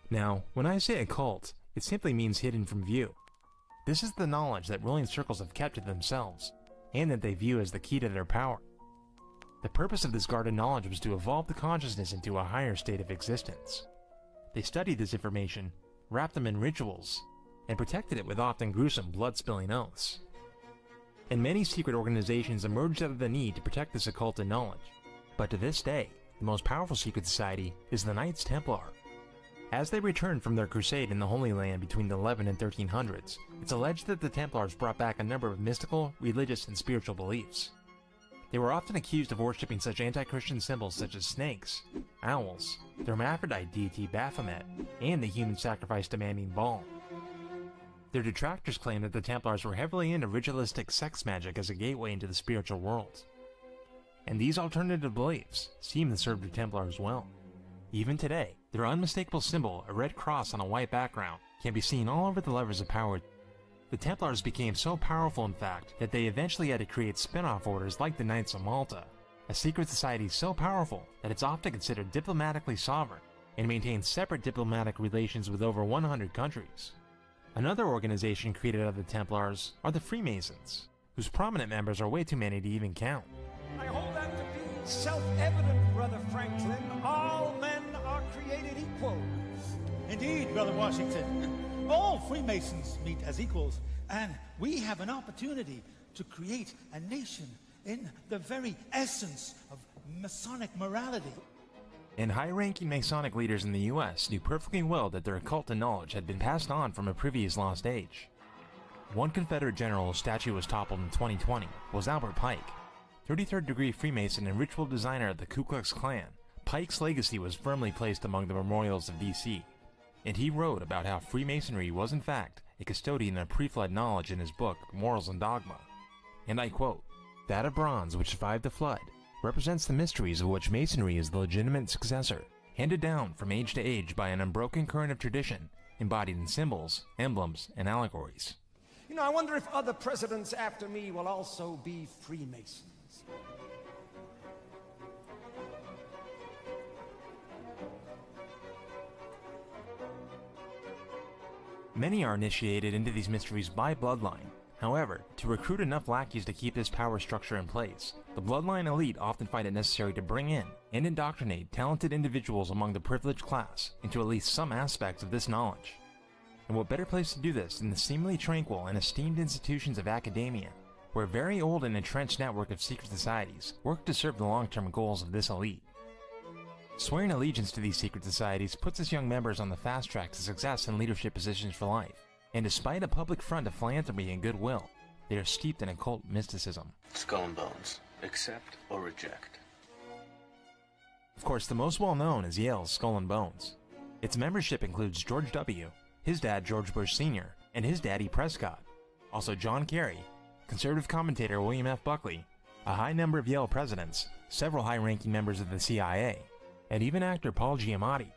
Now, when I say occult, it simply means hidden from view. This is the knowledge that ruling circles have kept to themselves, and that they view as the key to their power. The purpose of this guarded knowledge was to evolve the consciousness into a higher state of existence. They studied this information, wrapped them in rituals, and protected it with often gruesome blood-spilling oaths. And many secret organizations emerged out of the need to protect this occulted knowledge. But to this day, the most powerful secret society is the Knights Templar. As they returned from their crusade in the Holy Land between the 11 and 1300s, it's alleged that the Templars brought back a number of mystical, religious, and spiritual beliefs. They were often accused of worshipping such anti-Christian symbols such as snakes, owls, the hermaphrodite deity Baphomet, and the human sacrifice demanding Baal. Their detractors claim that the Templars were heavily into ritualistic sex magic as a gateway into the spiritual world. And these alternative beliefs seem to serve the Templars well. Even today, their unmistakable symbol, a red cross on a white background, can be seen all over the levers of power. The Templars became so powerful, in fact, that they eventually had to create spin-off orders like the Knights of Malta, a secret society so powerful that it's often considered diplomatically sovereign and maintains separate diplomatic relations with over 100 countries. Another organization created out of the Templars are the Freemasons, whose prominent members are way too many to even count. I hold that to be self-evident, Brother Franklin. All men are created equal. Indeed, Brother Washington. All Freemasons meet as equals, and we have an opportunity to create a nation in the very essence of Masonic morality. And high-ranking Masonic leaders in the US knew perfectly well that their occult knowledge had been passed on from a previous lost age. One Confederate general whose statue was toppled in 2020 was Albert Pike. 33rd degree Freemason and ritual designer of the Ku Klux Klan, Pike's legacy was firmly placed among the memorials of DC, and he wrote about how Freemasonry was in fact a custodian of pre-flood knowledge in his book Morals and Dogma. And I quote, "That of bronze which survived the flood represents the mysteries of which Masonry is the legitimate successor, handed down from age to age by an unbroken current of tradition, embodied in symbols, emblems, and allegories." You know, I wonder if other presidents after me will also be Freemasons. Many are initiated into these mysteries by bloodline. However, to recruit enough lackeys to keep this power structure in place, the bloodline elite often find it necessary to bring in and indoctrinate talented individuals among the privileged class into at least some aspects of this knowledge. And what better place to do this than the seemingly tranquil and esteemed institutions of academia, where a very old and entrenched network of secret societies work to serve the long-term goals of this elite. Swearing allegiance to these secret societies puts its young members on the fast track to success in leadership positions for life, and despite a public front of philanthropy and goodwill, they are steeped in occult mysticism. Skull and Bones. Accept or reject. Of course, the most well-known is Yale's Skull and Bones. Its membership includes George W., his dad George Bush Sr., and his daddy Prescott, also John Kerry, conservative commentator William F. Buckley, a high number of Yale presidents, several high-ranking members of the CIA, and even actor Paul Giamatti.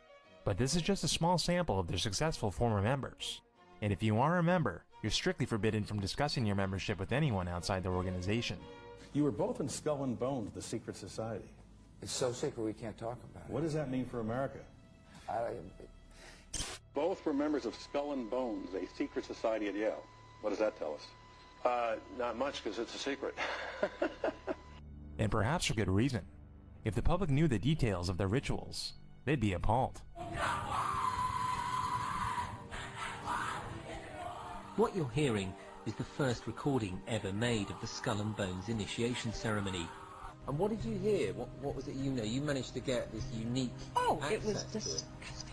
But this is just a small sample of their successful former members. And if you are a member, you're strictly forbidden from discussing your membership with anyone outside the organization. You were both in Skull and Bones, the secret society. It's so secret we can't talk about it. What does that mean for America? Both were members of Skull and Bones, a secret society at Yale. What does that tell us? Not much, because it's a secret. And perhaps for good reason. If the public knew the details of their rituals, they'd be appalled. What you're hearing is the first recording ever made of the Skull and Bones initiation ceremony. And what did you hear? What was it you know? You managed to get this unique it was access to it. disgusting.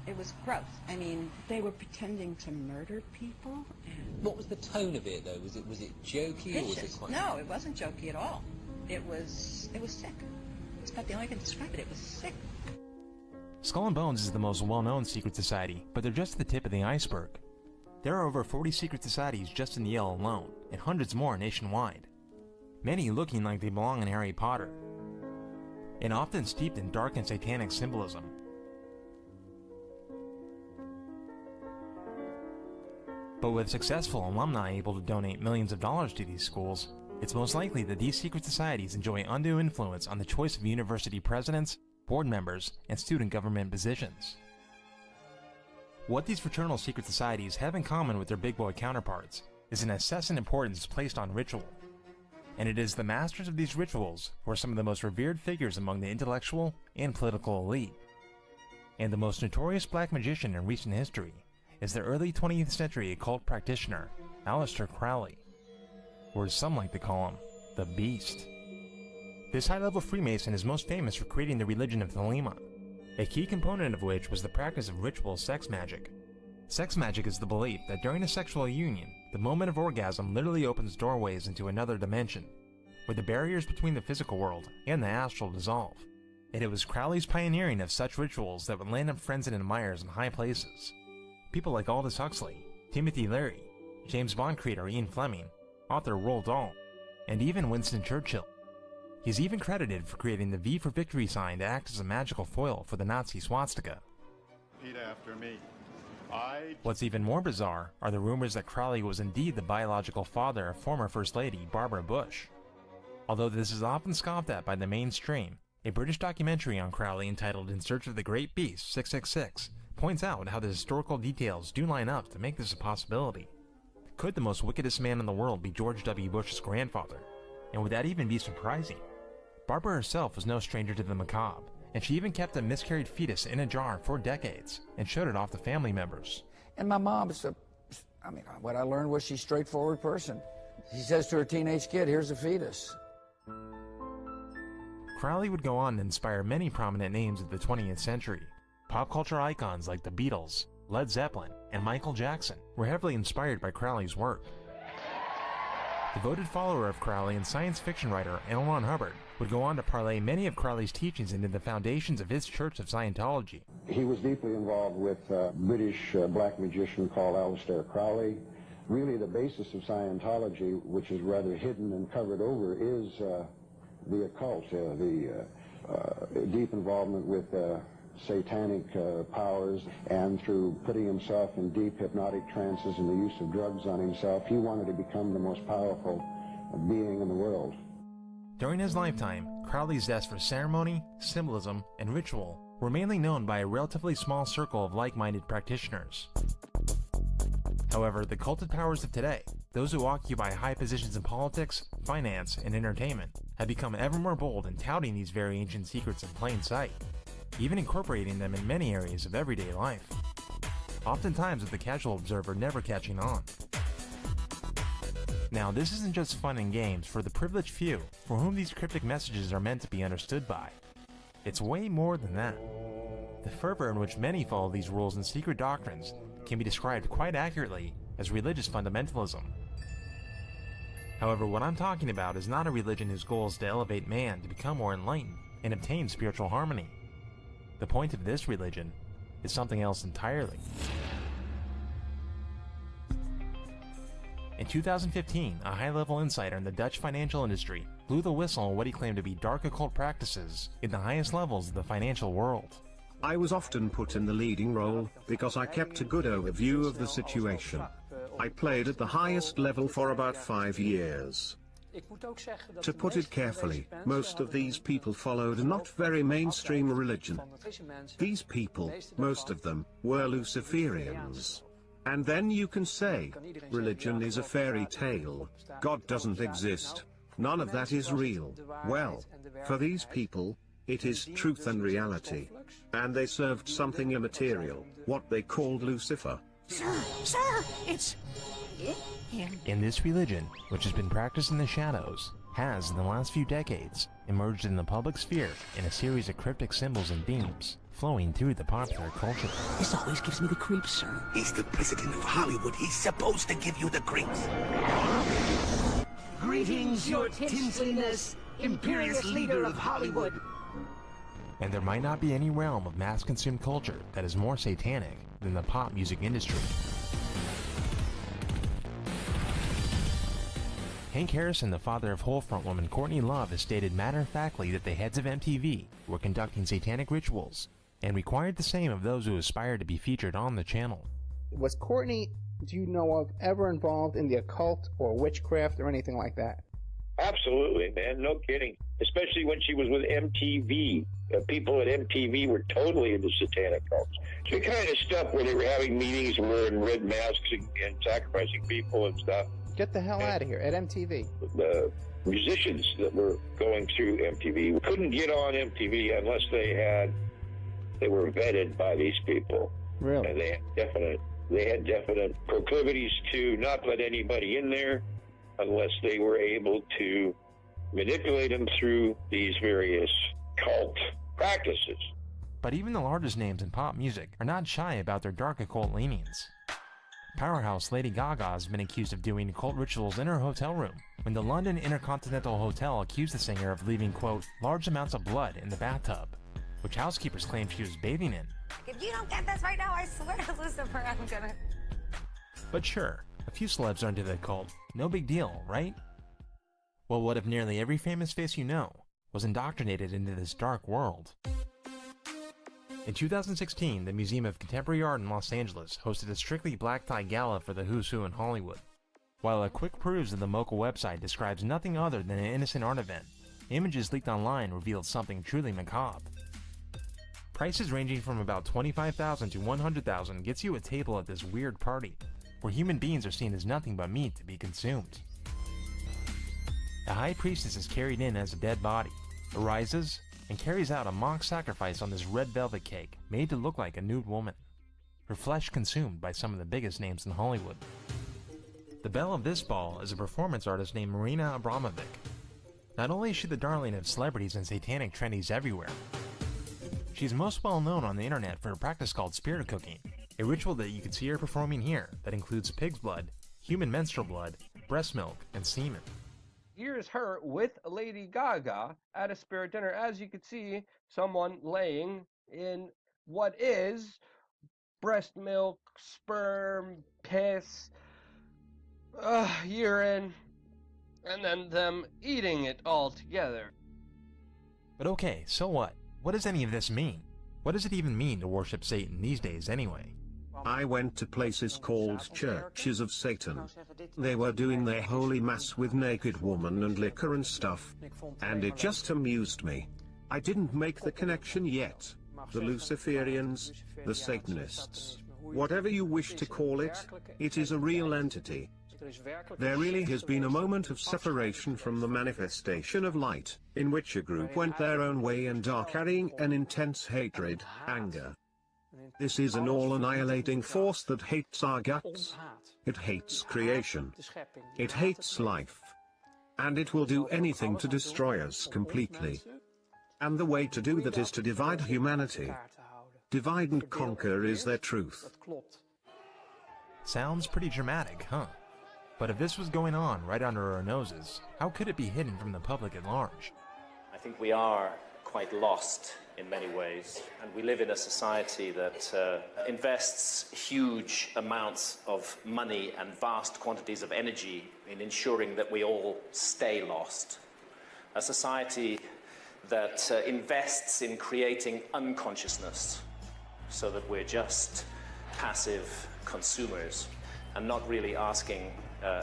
It was gross. I mean, they were pretending to murder people. And What was the tone of it, though? Was it jokey or was it vicious. quite... No, it wasn't jokey at all. It was sick. It's about the only way I can describe it. It was sick. Skull and Bones is the most well-known secret society, but they're just the tip of the iceberg. There are over 40 secret societies just in Yale alone, and hundreds more nationwide. Many looking like they belong in Harry Potter, and often steeped in dark and satanic symbolism. But with successful alumni able to donate millions of dollars to these schools, it's most likely that these secret societies enjoy undue influence on the choice of university presidents, board members, and student government positions. What these fraternal secret societies have in common with their big boy counterparts is an incessant importance placed on ritual. And it is the masters of these rituals who are some of the most revered figures among the intellectual and political elite. And the most notorious black magician in recent history is the early 20th century occult practitioner, Aleister Crowley, or as some like to call him, the Beast. This high-level Freemason is most famous for creating the religion of Thelema, a key component of which was the practice of ritual sex magic. Sex magic is the belief that during a sexual union, the moment of orgasm literally opens doorways into another dimension, where the barriers between the physical world and the astral dissolve. And it was Crowley's pioneering of such rituals that would land him friends and admirers in high places. People like Aldous Huxley, Timothy Leary, James Bond creator Ian Fleming, author Roald Dahl, and even Winston Churchill. He's even credited for creating the V for Victory sign to act as a magical foil for the Nazi swastika. Repeat after me. What's even more bizarre are the rumors that Crowley was indeed the biological father of former First Lady Barbara Bush. Although this is often scoffed at by the mainstream, a British documentary on Crowley entitled In Search of the Great Beast 666 points out how the historical details do line up to make this a possibility. Could the most wickedest man in the world be George W. Bush's grandfather? And would that even be surprising? Barbara herself was no stranger to the macabre, and she even kept a miscarried fetus in a jar for decades and showed it off to family members. And my mom's what I learned was she's a straightforward person. She says to her teenage kid, here's a fetus. Crowley would go on to inspire many prominent names of the 20th century. Pop culture icons like the Beatles, Led Zeppelin, and Michael Jackson were heavily inspired by Crowley's work. Devoted follower of Crowley and science fiction writer L. Ron Hubbard would go on to parlay many of Crowley's teachings into the foundations of his Church of Scientology. He was deeply involved with a British black magician called Aleister Crowley. Really the basis of Scientology, which is rather hidden and covered over, is the occult, the deep involvement with satanic powers, and through putting himself in deep hypnotic trances and the use of drugs on himself, he wanted to become the most powerful being in the world. During his lifetime, Crowley's zest for ceremony, symbolism, and ritual were mainly known by a relatively small circle of like-minded practitioners. However, the culted powers of today, those who occupy high positions in politics, finance, and entertainment, have become ever more bold in touting these very ancient secrets in plain sight, even incorporating them in many areas of everyday life, oftentimes with the casual observer never catching on. Now, this isn't just fun and games for the privileged few for whom these cryptic messages are meant to be understood by. It's way more than that. The fervor in which many follow these rules and secret doctrines can be described quite accurately as religious fundamentalism. However, what I'm talking about is not a religion whose goal is to elevate man to become more enlightened and obtain spiritual harmony. The point of this religion is something else entirely. In 2015, a high-level insider in the Dutch financial industry blew the whistle on what he claimed to be dark occult practices in the highest levels of the financial world. I was often put in the leading role because I kept a good overview of the situation. I played at the highest level for about 5 years. To put it carefully, most of these people followed a not very mainstream religion. These people, most of them, were Luciferians. And then you can say, religion is a fairy tale, God doesn't exist, none of that is real. Well, for these people, it is truth and reality. And they served something immaterial, what they called Lucifer. Sir, it's him. And this religion, which has been practiced in the shadows, has, in the last few decades, emerged in the public sphere in a series of cryptic symbols and themes flowing through the popular culture. This always gives me the creeps, sir. He's the president of Hollywood. He's supposed to give you the creeps. Greetings, your tinseliness, imperious leader of Hollywood. And there might not be any realm of mass-consumed culture that is more satanic than the pop music industry. Hank Harrison, the father of Hole frontwoman Courtney Love, has stated matter-of-factly that the heads of MTV were conducting satanic rituals and required the same of those who aspired to be featured on the channel. Was Courtney, do you know of, ever involved in the occult or witchcraft or anything like that? Absolutely, man. No kidding. Especially when she was with MTV. People at MTV were totally into satanic cults. The kind of stuff where they were having meetings and wearing red masks and sacrificing people and stuff. Get the hell out of here, at MTV. The musicians that were going through MTV couldn't get on MTV unless they were vetted by these people. Really? And they had definite proclivities to not let anybody in there unless they were able to manipulate them through these various cult practices. But even the largest names in pop music are not shy about their dark occult leanings. Powerhouse Lady Gaga has been accused of doing occult rituals in her hotel room when the London Intercontinental Hotel accused the singer of leaving, quote, large amounts of blood in the bathtub, which housekeepers claimed she was bathing in. If you don't get this right now, I swear to Lucifer, I'm gonna... But sure, a few celebs are into the cult. No big deal, right? Well, what if nearly every famous face you know was indoctrinated into this dark world? In 2016, the Museum of Contemporary Art in Los Angeles hosted a strictly black-tie gala for the who's who in Hollywood. While a quick peruse of the MoCA website describes nothing other than an innocent art event, images leaked online revealed something truly macabre. Prices ranging from about $25,000 to $100,000 gets you a table at this weird party, where human beings are seen as nothing but meat to be consumed. The High Priestess is carried in as a dead body, arises, and carries out a mock sacrifice on this red velvet cake made to look like a nude woman, her flesh consumed by some of the biggest names in Hollywood. The belle of this ball is a performance artist named Marina Abramovic. Not only is she the darling of celebrities and satanic trendies everywhere, she's most well known on the internet for a practice called spirit cooking, a ritual that you can see her performing here that includes pig's blood, human menstrual blood, breast milk, and semen. Here's her with Lady Gaga at a spirit dinner. As you can see, someone laying in what is breast milk, sperm, piss, urine, and then them eating it all together. But okay, so what? What does any of this mean? What does it even mean to worship Satan these days anyway? I went to places called Churches of Satan. They were doing their holy mass with naked woman and liquor and stuff, and it just amused me. I didn't make the connection yet. The Luciferians, the Satanists, whatever you wish to call it, it is a real entity. There really has been a moment of separation from the manifestation of light, in which a group went their own way and are carrying an intense hatred, anger. This is an all-annihilating force that hates our guts. It hates creation. It hates life. And it will do anything to destroy us completely. And the way to do that is to divide humanity. Divide and conquer is their truth. Sounds pretty dramatic, huh? But if this was going on right under our noses, how could it be hidden from the public at large? I think we are quite lost in many ways, and we live in a society that invests huge amounts of money and vast quantities of energy in ensuring that we all stay lost. A society that invests in creating unconsciousness so that we're just passive consumers and not really asking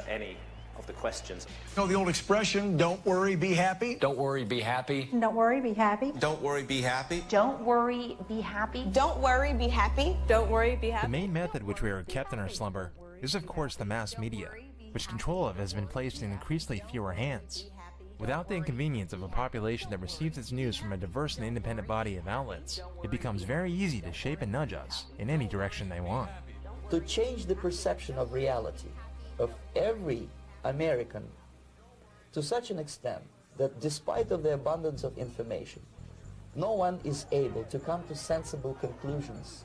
any of the questions. You know the old expression, don't worry, be happy? Don't worry, be happy. Don't worry, be happy. Don't worry, be happy. Don't worry, be happy. Don't worry, be happy. Don't worry, be happy. The main method which we are kept in our slumber is of course the mass media, which control of has been placed in increasingly fewer hands. Without the inconvenience of a population that receives its news from a diverse and independent body of outlets, it becomes very easy to shape and nudge us in any direction they want. To change the perception of reality of every American to such an extent that despite of the abundance of information, no one is able to come to sensible conclusions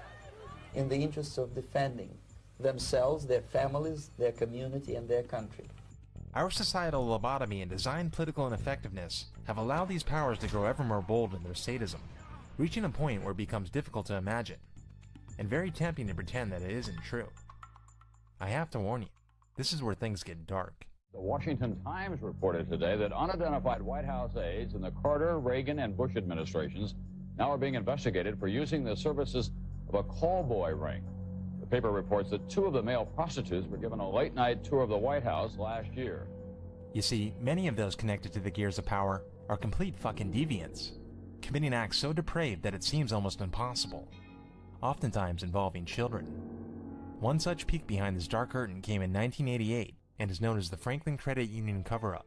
in the interests of defending themselves, their families, their community, and their country. Our societal lobotomy and design political ineffectiveness have allowed these powers to grow ever more bold in their sadism, reaching a point where it becomes difficult to imagine, and very tempting to pretend that it isn't true. I have to warn you, this is where things get dark. The Washington Times reported today that unidentified White House aides in the Carter, Reagan, and Bush administrations now are being investigated for using the services of a call boy ring. The paper reports that 2 of the male prostitutes were given a late-night tour of the White House last year. You see, many of those connected to the Gears of Power are complete fucking deviants, committing acts so depraved that it seems almost impossible, oftentimes involving children. One such peek behind this dark curtain came in 1988 and is known as the Franklin Credit Union cover-up,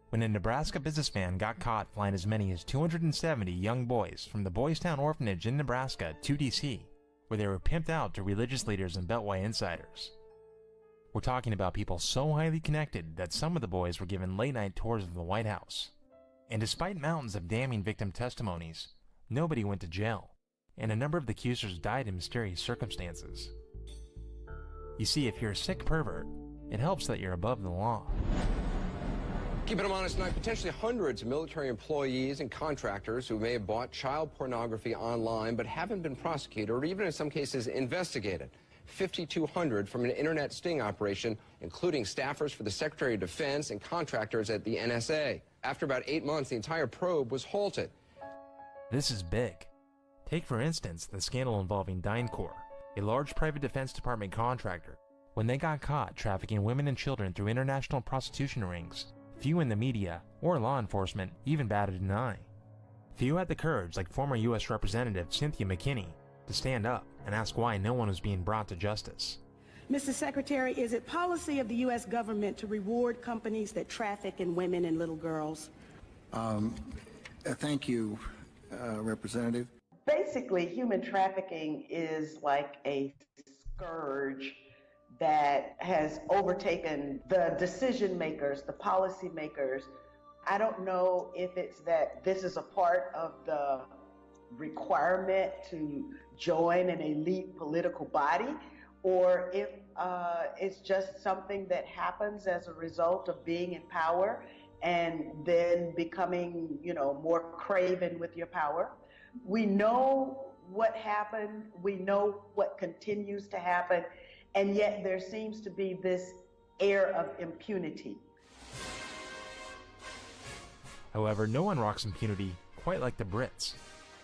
when a Nebraska businessman got caught flying as many as 270 young boys from the Boys Town Orphanage in Nebraska to DC, where they were pimped out to religious leaders and Beltway insiders. We're talking about people so highly connected that some of the boys were given late-night tours of the White House. And despite mountains of damning victim testimonies, nobody went to jail, and a number of the accusers died in mysterious circumstances. You see, if you're a sick pervert, it helps that you're above the law. Keeping them honest tonight, potentially hundreds of military employees and contractors who may have bought child pornography online but haven't been prosecuted or even in some cases investigated. 5,200 from an internet sting operation, including staffers for the Secretary of Defense and contractors at the NSA. After about 8 months, the entire probe was halted. This is big. Take, for instance, the scandal involving DynCorp, a large private Defense Department contractor. When they got caught trafficking women and children through international prostitution rings, few in the media or law enforcement even batted an eye. Few had the courage, like former U.S. Representative Cynthia McKinney, to stand up and ask why no one was being brought to justice. Mr. Secretary, is it policy of the U.S. government to reward companies that traffic in women and little girls? Thank you, Representative. Basically, human trafficking is like a scourge that has overtaken the decision makers, the policy makers. I don't know if it's that this is a part of the requirement to join an elite political body, or if it's just something that happens as a result of being in power and then becoming, more craven with your power. We know what happened, we know what continues to happen, and yet there seems to be this air of impunity. However, no one rocks impunity quite like the Brits.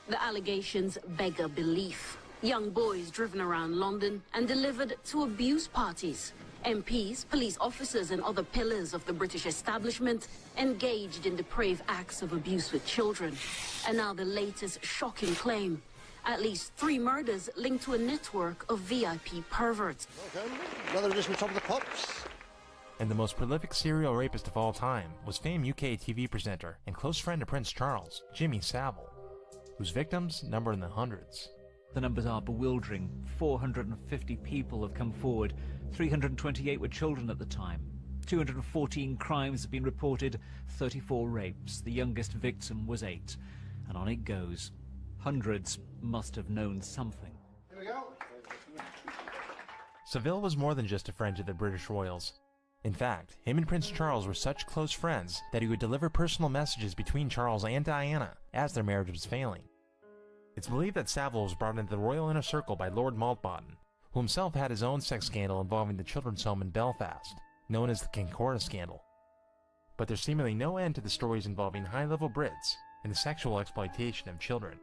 The allegations beggar belief. Young boys driven around London and delivered to abuse parties. MPs, police officers and other pillars of the British establishment engaged in depraved acts of abuse with children. And now the latest shocking claim. At least 3 murders linked to a network of VIP perverts. Okay, another edition of Top of the Pops. And the most prolific serial rapist of all time was famed UK TV presenter and close friend of Prince Charles, Jimmy Savile, whose victims number in the hundreds. The numbers are bewildering. 450 people have come forward. 328 were children at the time. 214 crimes have been reported, 34 rapes. The youngest victim was 8. And on it goes. Hundreds must have known something. Here we go. Savile was more than just a friend to the British royals. In fact, him and Prince Charles were such close friends that he would deliver personal messages between Charles and Diana as their marriage was failing. It's believed that Savile was brought into the royal inner circle by Lord Mountbatten, who himself had his own sex scandal involving the children's home in Belfast, known as the Concordia scandal. But there's seemingly no end to the stories involving high-level Brits and the sexual exploitation of children.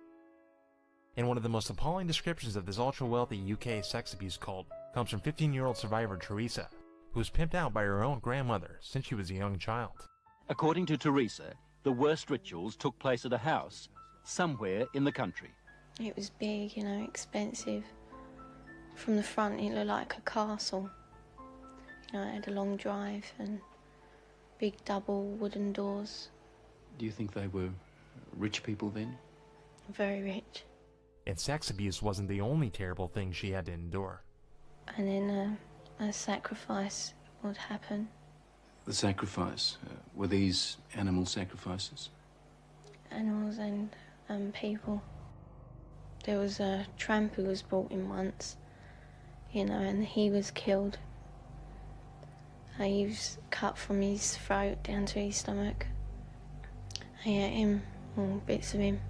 And one of the most appalling descriptions of this ultra-wealthy UK sex abuse cult comes from 15-year-old survivor Teresa, who was pimped out by her own grandmother since she was a young child. According to Teresa, the worst rituals took place at a house, somewhere in the country. It was big, expensive. From the front, it looked like a castle. It had a long drive and big double wooden doors. Do you think they were rich people then? Very rich. And sex abuse wasn't the only terrible thing she had to endure. And then a sacrifice would happen. The sacrifice? Were these animal sacrifices? Animals and people. There was a tramp who was brought in once, and he was killed. He was cut from his throat down to his stomach. I ate him, or bits of him.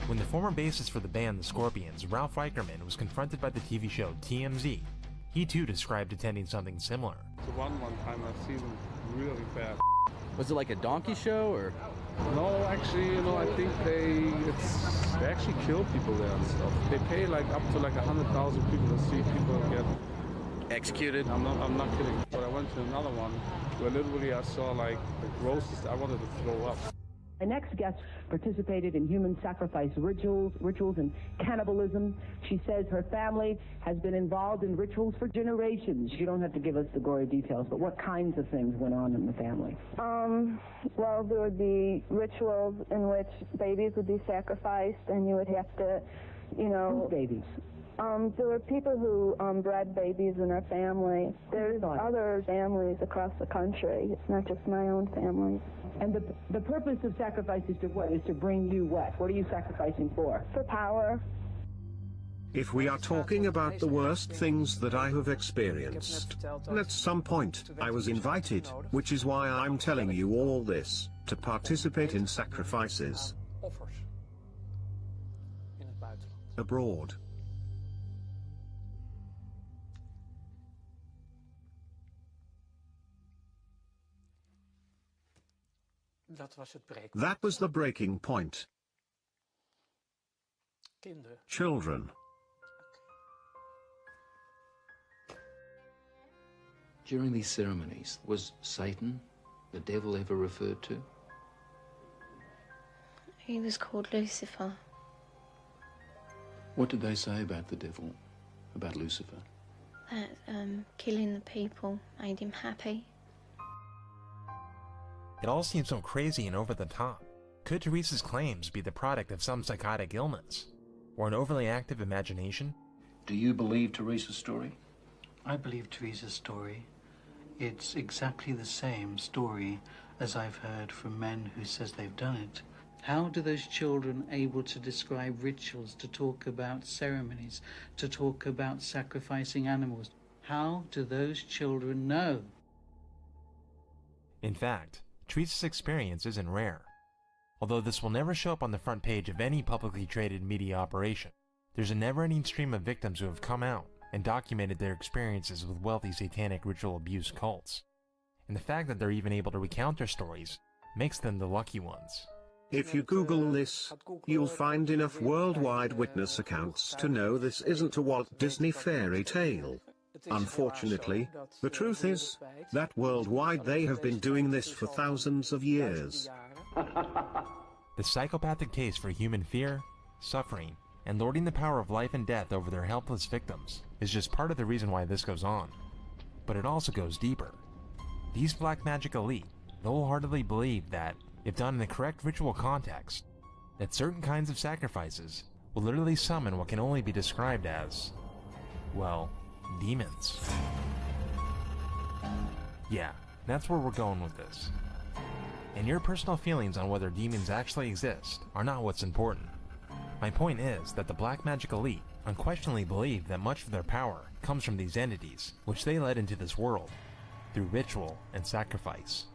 When the former bassist for the band The Scorpions, Ralph Reicherman, was confronted by the TV show TMZ, he too described attending something similar. The one time I've seen them really bad. Was it like a donkey show, or? No, actually, I think they actually kill people there and stuff. They pay like up to like 100,000 people to see people get executed? I'm not kidding. But I went to another one where literally I saw like the grossest. I wanted to throw up. My next guest participated in human sacrifice rituals and cannibalism. She says her family has been involved in rituals for generations. You don't have to give us the gory details, but what kinds of things went on in the family? Well, there would be rituals in which babies would be sacrificed, and you would have to, you know... Whose babies? There were people who bred babies in our family. There's other families across the country. It's not just my own family. And the purpose of sacrifice is to what? Is to bring you what? What are you sacrificing for? For power. If we are talking about the worst things that I have experienced, and at some point I was invited, which is why I'm telling you all this, to participate in sacrifices abroad. That was the breaking point. Children. During these ceremonies, was Satan, the devil, ever referred to? He was called Lucifer. What did they say about the devil, about Lucifer? That killing the people made him happy. It all seems so crazy and over the top. Could Teresa's claims be the product of some psychotic illness? Or an overly active imagination? Do you believe Teresa's story? I believe Teresa's story. It's exactly the same story as I've heard from men who says they've done it. How do those children able to describe rituals, to talk about ceremonies, to talk about sacrificing animals? How do those children know? In fact, Teresa's experience isn't rare. Although this will never show up on the front page of any publicly traded media operation, there's a never-ending stream of victims who have come out and documented their experiences with wealthy satanic ritual abuse cults. And the fact that they're even able to recount their stories makes them the lucky ones. If you Google this, you'll find enough worldwide witness accounts to know this isn't a Walt Disney fairy tale. Unfortunately, the truth is that worldwide they have been doing this for thousands of years. The psychopathic taste for human fear, suffering, and lording the power of life and death over their helpless victims is just part of the reason why this goes on. But it also goes deeper. These black magic elite wholeheartedly believe that, if done in the correct ritual context, that certain kinds of sacrifices will literally summon what can only be described as, well, demons. Yeah, that's where we're going with this. And your personal feelings on whether demons actually exist are not what's important. My point is that the black magic elite unquestionably believe that much of their power comes from these entities, which they led into this world through ritual and sacrifice.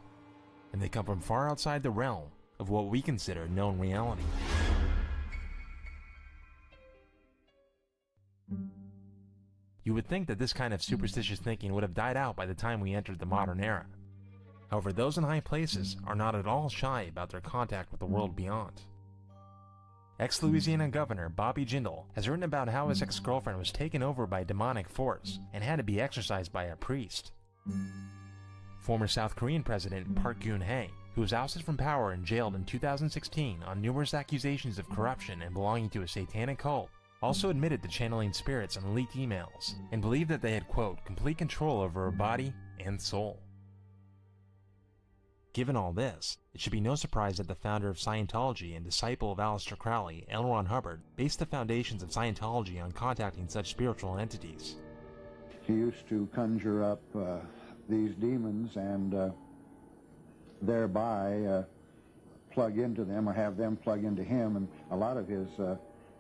And they come from far outside the realm of what we consider known reality. You would think that this kind of superstitious thinking would have died out by the time we entered the modern era. However, those in high places are not at all shy about their contact with the world beyond. Ex-Louisiana Governor Bobby Jindal has written about how his ex-girlfriend was taken over by a demonic force and had to be exorcised by a priest. Former South Korean President Park Geun-hye, who was ousted from power and jailed in 2016 on numerous accusations of corruption and belonging to a satanic cult, also admitted to channeling spirits on leaked emails and believed that they had, quote, complete control over her body and soul. Given all this, it should be no surprise that the founder of Scientology and disciple of Aleister Crowley, L. Ron Hubbard, based the foundations of Scientology on contacting such spiritual entities. He used to conjure up these demons and thereby plug into them or have them plug into him, and a lot of his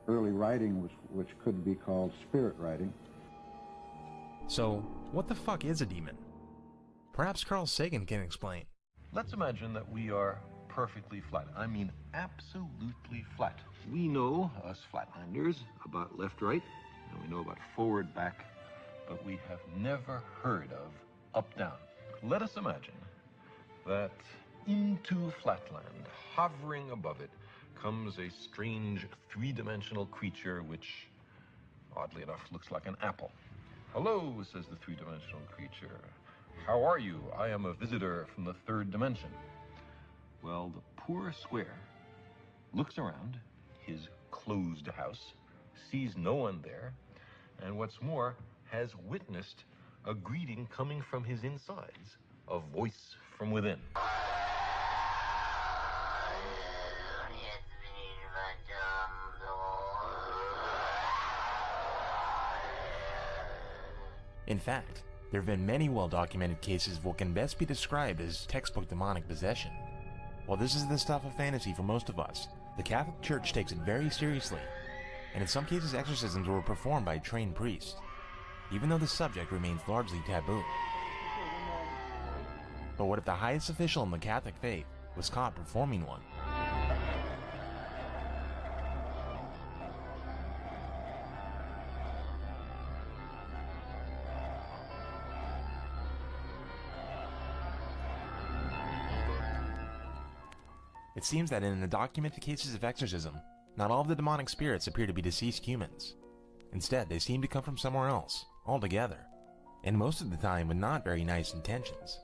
early writing was, which could be called spirit writing. So, what the fuck is a demon? Perhaps Carl Sagan can explain. Let's imagine that we are perfectly flat. I mean absolutely flat. We know, us flatlanders, about left-right, and we know about forward-back, but we have never heard of up-down. Let us imagine that into flatland, hovering above it, comes a strange three-dimensional creature which, oddly enough, looks like an apple. Hello, says the three-dimensional creature. How are you? I am a visitor from the third dimension. Well, the poor square looks around his closed house, sees no one there, and what's more, has witnessed a greeting coming from his insides, a voice from within. In fact, there have been many well-documented cases of what can best be described as textbook demonic possession. While this is the stuff of fantasy for most of us, the Catholic Church takes it very seriously, and in some cases exorcisms were performed by a trained priest, even though the subject remains largely taboo. But what if the highest official in the Catholic faith was caught performing one? It seems that in the documented cases of exorcism, not all of the demonic spirits appear to be deceased humans. Instead, they seem to come from somewhere else, altogether, and most of the time with not very nice intentions.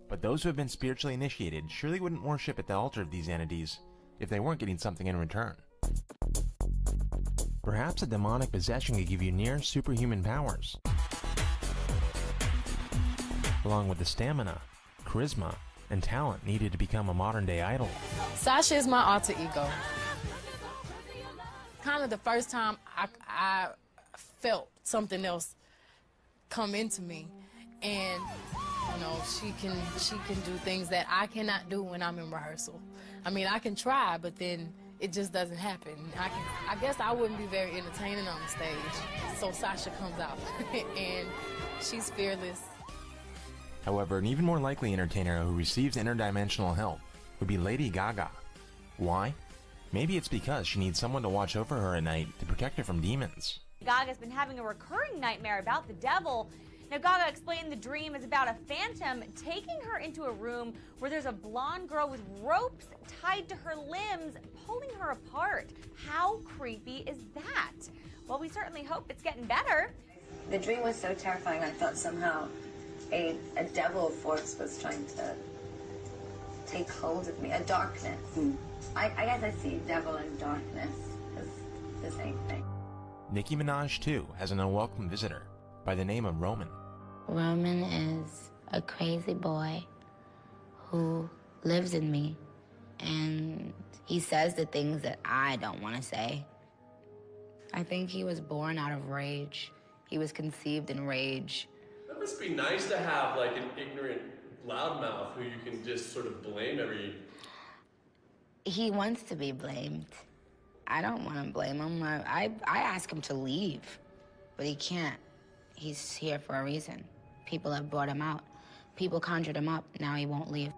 But those who have been spiritually initiated surely wouldn't worship at the altar of these entities if they weren't getting something in return. Perhaps a demonic possession could give you near superhuman powers, along with the stamina, charisma, and talent needed to become a modern-day idol. Sasha is my alter ego. Kind of the first time I felt something else come into me, and you know, she can do things that I cannot do when I'm in rehearsal. I mean, I can try, but then it just doesn't happen. I guess I wouldn't be very entertaining on the stage. So Sasha comes out, and she's fearless. However, an even more likely entertainer who receives interdimensional help would be Lady Gaga. Why? Maybe it's because she needs someone to watch over her at night to protect her from demons. Gaga's been having a recurring nightmare about the devil. Now, Gaga explained the dream is about a phantom taking her into a room where there's a blonde girl with ropes tied to her limbs, pulling her apart. How creepy is that? Well, we certainly hope it's getting better. The dream was so terrifying, I thought somehow a devil force was trying to take hold of me, a darkness. I guess I see devil and darkness as the same thing. Nicki Minaj, too, has an unwelcome visitor by the name of Roman. Roman is a crazy boy who lives in me, and he says the things that I don't want to say. I think he was born out of rage. He was conceived in rage. That must be nice to have like an ignorant loudmouth who you can just sort of blame every... He wants to be blamed. I don't want to blame him. I ask him to leave, but he can't. He's here for a reason. People have brought him out. People conjured him up. Now he won't leave.